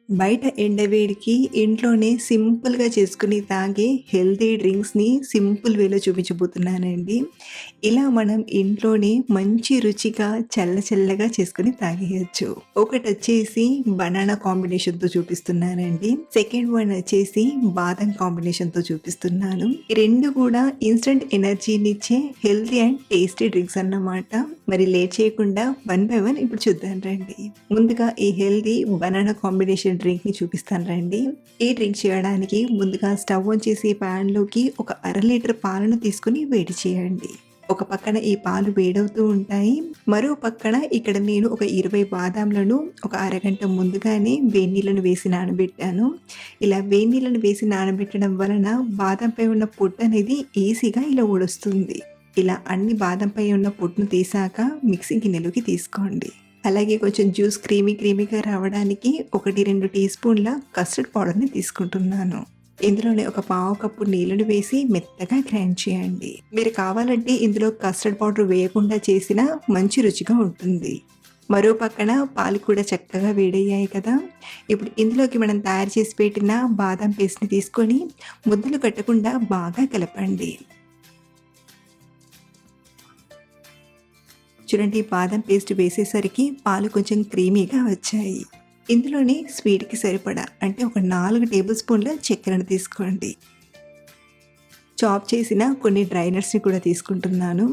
బయట ఎండవేడికి ఇంట్లోనే సింపుల్‌గా చేసుకొని తాగే హెల్తీ డ్రింక్స్‌ని సింపుల్ వేలో చూపించబోతున్నానండి. ఇలా మనం ఇంట్లోనే మంచి రుచిగా చల్లగా చేసుకొని తాగేయొచ్చు. ఒకటొచ్చేసి బనానా కాంబినేషన్‌తో చూపిస్తున్నానండి. సెకండ్ వన్ వచ్చేసి బాదం కాంబినేషన్‌తో చూపిస్తున్నాను. ఈ 2 కూడా ఇన్‌స్టంట్ ఎనర్జీనిచ్చే హెల్తీ అండ్ టేస్టీ డ్రింక్స్ అన్నమాట. మరి లేట్ చేయకుండా వన్ బై వన్ ఇప్పుడు చూద్దాం రండి. ముందుగా ఈ హెల్తీ బనానా కాంబినేషన్ డ్రింక్‌ని చూపిస్తాను రండి. ఈ డ్రింక్ చేయడానికి ముందుగా స్టవ్ ఆన్ చేసి ప్యాన్‌లోకి ఒక అర లీటర్ పాలను తీసుకొని వేడి చేయండి. ఒక పక్కన ఈ పాలు వేడవుతూ ఉంటాయి. మరో పక్కన ఇక్కడ నేను ఒక 20 బాదాంలను ఒక అరగంట ముందుగానే వేడినీళ్ళను వేసి నానబెట్టాను. ఇలా వేడినీళ్ళను వేసి నానబెట్టడం వలన బాదంపై ఉన్న పొట్టు అనేది ఈజీగా ఇలా ఊడొస్తుంది. ఇలా అన్ని బాదంపై ఉన్న పొట్టును తీసాక మిక్సీ గిన్నెలోకి తీసుకోండి. అలాగే కొంచెం జ్యూస్ క్రీమీగా రావడానికి 1, 2 టీ స్పూన్ల కస్టర్డ్ పౌడర్‌ని తీసుకుంటున్నాను. ఇందులోనే ఒక పావు కప్పు నీళ్ళను వేసి మెత్తగా గ్రైండ్ చేయండి. మీరు కావాలంటే ఇందులో కస్టర్డ్ పౌడర్ వేయకుండా చేసినా మంచి రుచిగా ఉంటుంది. మరో పక్కన పాలు కూడా చక్కగా వేడయ్యాయి కదా! ఇప్పుడు ఇందులోకి మనం తయారు చేసి పెట్టిన బాదం పేస్ట్‌ని తీసుకొని ముద్దలు కట్టకుండా బాగా కలపండి. చూడండి, బాదం పేస్ట్ వేసేసరికి పాలు కొంచెం క్రీమీగా వచ్చాయి. ఇందులోనే స్వీట్‌కి సరిపడా అంటే ఒక 4 టేబుల్ స్పూన్ల చక్కెరను తీసుకోండి. చాప్ చేసిన కొన్ని డ్రై నట్స్‌ని కూడా తీసుకుంటున్నాను.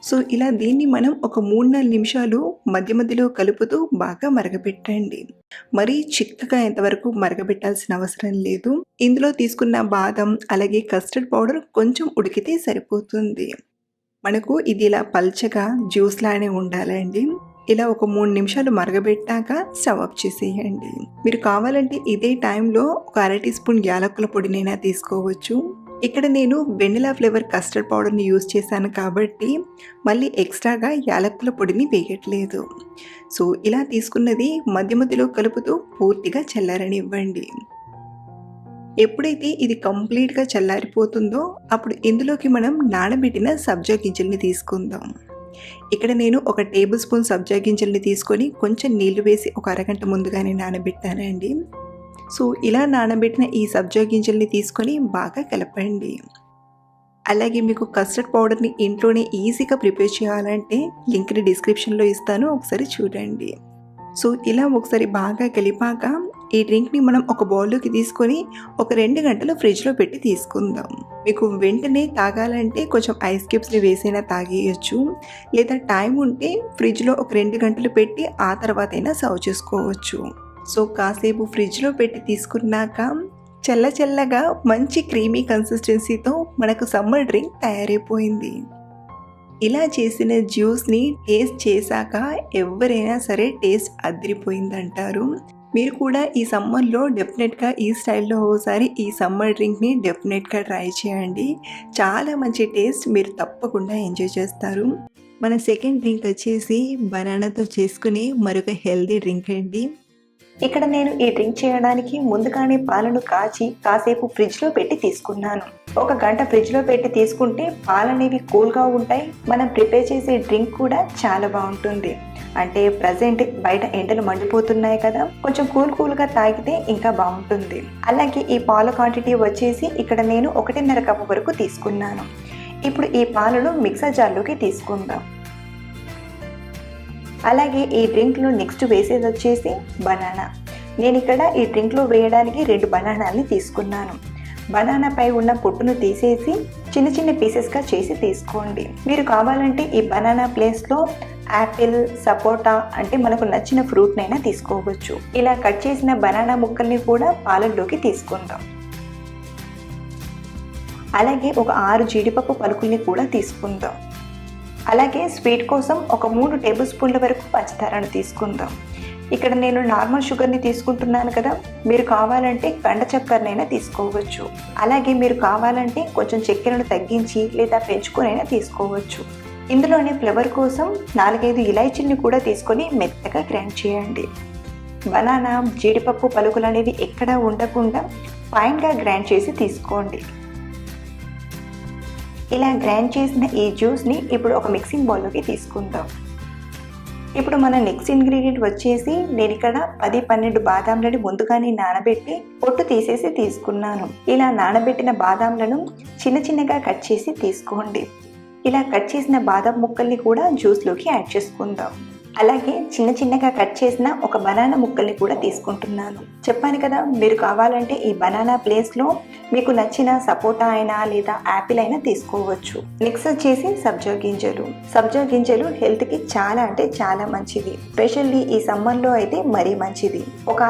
సో ఇలా దీన్ని మనం ఒక 3-4 నిమిషాలు మధ్యలో కలుపుతూ బాగా మరగపెట్టండి. మరీ చిక్కగా ఎంతవరకు మరగబెట్టాల్సిన అవసరం లేదు. ఇందులో తీసుకున్న బాదం అలాగే కస్టర్డ్ పౌడర్ కొంచెం ఉడికితే సరిపోతుంది. మనకు ఇది ఇలా పల్చగా జ్యూస్ లానే ఉండాలండి. ఇలా ఒక 3 నిమిషాలు మరగబెట్టాక స్టవ్ ఆఫ్ చేసేయండి. మీరు కావాలంటే ఇదే టైంలో ఒక అర టీ స్పూన్ యాలకుల పొడినైనా తీసుకోవచ్చు. ఇక్కడ నేను వెనిలా ఫ్లేవర్ కస్టర్డ్ పౌడర్ని యూజ్ చేశాను కాబట్టి మళ్ళీ ఎక్స్ట్రాగా యాలకుల పొడిని వేయట్లేదు. సో ఇలా తీసుకున్నది మధ్యలో కలుపుతూ పూర్తిగా చల్లారనివ్వండి. ఎప్పుడైతే ఇది కంప్లీట్‌గా చల్లారిపోతుందో అప్పుడు ఇందులోకి మనం నానబెట్టిన సబ్జా గింజల్ని తీసుకుందాం. ఇక్కడ నేను ఒక టేబుల్ స్పూన్ సబ్జా గింజల్ని తీసుకొని కొంచెం నీళ్లు వేసి ఒక అరగంట ముందుగానే నానబెట్టానండి. సో ఇలా నానబెట్టిన ఈ సబ్జా గింజల్ని తీసుకొని బాగా కలపండి. అలాగే మీకు కస్టర్డ్ పౌడర్‌ని ఇంట్లోనే ఈజీగా ప్రిపేర్ చేయాలంటే లింక్‌ని డిస్క్రిప్షన్‌లో ఇస్తాను, ఒకసారి చూడండి. సో ఇలా ఒకసారి బాగా కలిపాక ఈ డ్రింక్‌ని మనం ఒక బౌల్లోకి తీసుకొని ఒక 2 గంటలు ఫ్రిడ్జ్‌లో పెట్టి తీసుకుందాం. మీకు వెంటనే తాగాలంటే కొంచెం ఐస్ క్యూబ్స్‌ని వేసైనా తాగేయచ్చు. లేదా టైం ఉంటే ఫ్రిడ్జ్‌లో ఒక 2 గంటలు పెట్టి ఆ తర్వాతైనా సర్వ్ చేసుకోవచ్చు. సో కాసేపు ఫ్రిడ్జ్‌లో పెట్టి తీసుకున్నాక చల్లగా మంచి క్రీమీ కన్సిస్టెన్సీతో మనకు సమ్మర్ డ్రింక్ తయారైపోయింది. ఇలా చేసిన జ్యూస్‌ని టేస్ట్ చేశాక ఎవరైనా సరే టేస్ట్ అదిరిపోయిందంటారు. మీరు కూడా ఈ సమ్మర్లో డెఫినెట్గా ఈ స్టైల్లో ఒకసారి ఈ సమ్మర్ డ్రింక్ని డెఫినెట్గా ట్రై చేయండి. చాలా మంచి టేస్ట్, మీరు తప్పకుండా ఎంజాయ్ చేస్తారు. మన సెకండ్ డ్రింక్ వచ్చేసి బనానాతో చేసుకునే మరొక హెల్తీ డ్రింక్ అండి. ఇక్కడ నేను ఈ డ్రింక్ చేయడానికి ముందుగానే పాలను కాచి కాసేపు ఫ్రిడ్జ్లో పెట్టి తీసుకున్నాను. ఒక గంట ఫ్రిడ్జ్లో పెట్టి తీసుకుంటే పాలనేవి కూల్గా ఉంటాయి. మనం ప్రిపేర్ చేసే డ్రింక్ కూడా చాలా బాగుంటుంది. అంటే ప్రజెంట్ బయట ఎండలు మండిపోతున్నాయి కదా, కొంచెం కూల్గా తాగితే ఇంకా బాగుంటుంది. అలాగే ఈ పాల క్వాంటిటీ వచ్చేసి ఇక్కడ నేను 1.5 కప్పు వరకు తీసుకున్నాను. ఇప్పుడు ఈ పాలను మిక్సర్ జార్లోకి తీసుకుందాం. అలాగే ఈ డ్రింక్లో నెక్స్ట్ వేసేది వచ్చేసి బనానా. నేను ఇక్కడ ఈ డ్రింక్లో వేయడానికి 2 బనానాల్ని తీసుకున్నాను. బనానాపై ఉన్న పొట్టును తీసేసి చిన్న పీసెస్గా చేసి తీసుకోండి. మీరు కావాలంటే ఈ బనానా ప్లేస్లో యాపిల్, సపోటా అంటే మనకు నచ్చిన ఫ్రూట్నైనా తీసుకోవచ్చు. ఇలా కట్ చేసిన బనానా ముక్కల్ని కూడా పాలల్లోకి తీసుకుందాం. అలాగే ఒక 6 జీడిపప్పు పలుకుల్ని కూడా తీసుకుందాం. అలాగే స్వీట్ కోసం ఒక 3 టేబుల్ స్పూన్ల వరకు పంచదారను తీసుకుందాం. ఇక్కడ నేను నార్మల్ షుగర్ని తీసుకుంటున్నాను కదా, మీరు కావాలంటే కండ చక్కెరనైనా తీసుకోవచ్చు. అలాగే మీరు కావాలంటే కొంచెం చక్కెరను తగ్గించి లేదా పెంచుకొనైనా తీసుకోవచ్చు. ఇందులోనే ఫ్లేవర్ కోసం 4-5 ఇలాచీల్ని కూడా తీసుకొని మెత్తగా గ్రైండ్ చేయండి. బనానా, జీడిపప్పు పలుకులు అనేవి ఎక్కడా ఉండకుండా ఫైన్గా గ్రైండ్ చేసి తీసుకోండి. ఇలా గ్రైండ్ చేసిన ఈ జ్యూస్ని ఇప్పుడు ఒక మిక్సింగ్ బౌల్లోకి తీసుకుందాం. ఇప్పుడు మన నెక్స్ట్ ఇంగ్రీడియంట్ వచ్చేసి నేను ఇక్కడ 10-12 బాదాంలను ముందుగానే నానబెట్టి పొట్టు తీసేసి తీసుకున్నాను. ఇలా నానబెట్టిన బాదాంలను చిన్న చిన్నగా కట్ చేసి తీసుకోండి. ఇలా కట్ చేసిన బాదం ముక్కల్ని కూడా జ్యూస్లోకి యాడ్ చేసుకుందాం. అలాగే చిన్న చిన్నగా కట్ చేసిన ఒక బనానా ముక్కల్ని కూడా తీసుకుంటున్నాను. చెప్పాను కదా, మీరు కావాలంటే ఈ బనానా ప్లేస్లో మీకు నచ్చిన సపోటా అయినా లేదా యాపిల్ అయినా తీసుకోవచ్చు. నెక్స్ట్ వచ్చేసి సబ్జా గింజలు హెల్త్కి చాలా అంటే చాలా మంచిది. స్పెషల్లీ ఈ సమ్మర్లో అయితే మరీ మంచిది. ఒక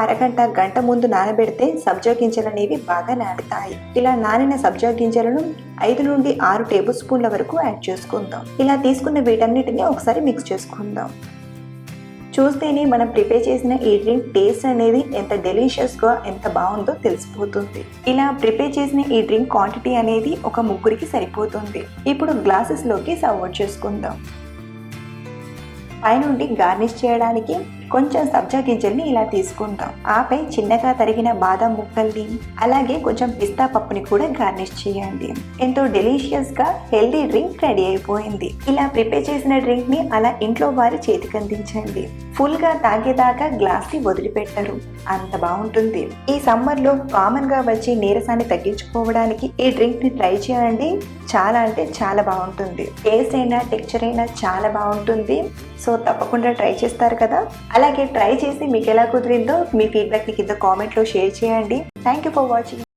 గంట ముందు నానబెడితే సబ్జా గింజలు అనేవి బాగా నానుతాయి. ఇలా నానిన సబ్జా గింజలను 5 నుండి 6 టేబుల్ స్పూన్ల వరకు యాడ్ చేసుకుందాం. ఇలా తీసుకున్న వీటన్నిటిని ఒకసారి మిక్స్ చేసుకుందాం. చూస్తేనే మనం ప్రిపేర్ చేసిన ఈ డ్రింక్ టేస్ట్ అనేది ఎంత డెలిషియస్గా ఎంత బాగుందో తెలిసిపోతుంది. ఇలా ప్రిపేర్ చేసిన ఈ డ్రింక్ క్వాంటిటీ అనేది ఒక 3కి సరిపోతుంది. ఇప్పుడు గ్లాసెస్లోకి సర్వ్ చేసుకుందాం. పైనుండి గార్నిష్ చేయడానికి కొంచెం సబ్జా గింజల్ని ఇలా తీసుకుందాం. ఆపై చిన్నగా తరిగిన బాదం ముక్కల్ని అలాగే కొంచెం పిస్తా పప్పుని కూడా గార్నిష్ చేయండి. ఎంతో డెలిషియస్ గా హెల్దీ డ్రింక్ రెడీ అయిపోయింది. ఇలా ప్రిపేర్ చేసిన డ్రింక్ ని అలా ఇంట్లో వారి చేతికి అందించండి. ఫుల్ గా తాగేదాకా గ్లాస్ ని వదిలిపెట్టరు, అంత బాగుంటుంది. ఈ సమ్మర్ లో కామన్ గా వచ్చి నీరసాన్ని తగ్గించుకోవడానికి ఈ డ్రింక్ ని ట్రై చేయండి. చాలా అంటే చాలా బాగుంటుంది. టేస్ట్ అయినా టెక్స్చర్ అయినా చాలా బాగుంటుంది. సో తప్పకుండా ట్రై చేస్తారు కదా. అలాగే ట్రై చేసి మీకు ఎలా కుదిరిందో మీ ఫీడ్బ్యాక్ని కింద కామెంట్లో షేర్ చేయండి. Thank you for watching.